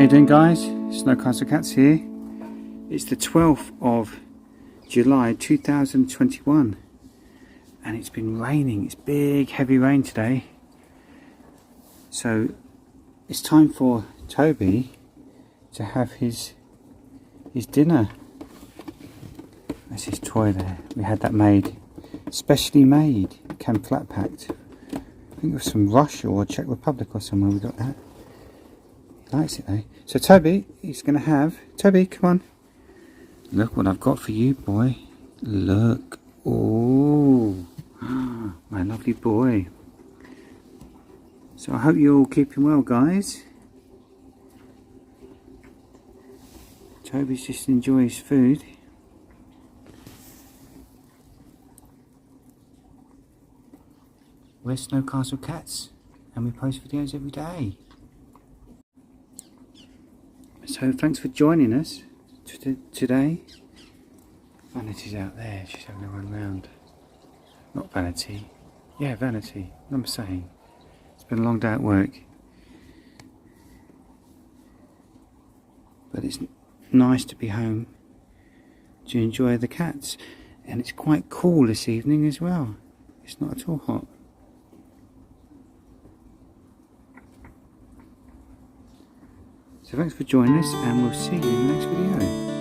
How you doing, guys? Snowcastle Cats here. It's the 12th of July 2021 and it's been raining. It's big heavy rain today, so it's time for Toby to have his dinner. That's his toy there. We had that made, specially made, came flat packed. I think it was from Russia or Czech Republic or somewhere we got that. He likes it though. So Toby, he's going to have... Toby, come on. Look what I've got for you, boy. Look. Oh, my lovely boy. So I hope you're all keeping well, guys. Toby's just enjoying his food. We're Snowcastle Cats and we post videos every day. So thanks for joining us today. Vanity's out there, she's having a run round. Not Vanity. Yeah, Vanity. What I'm saying. It's been a long day at work. But it's nice to be home to enjoy the cats. And it's quite cool this evening as well. It's not at all hot. So thanks for joining us and we'll see you in the next video.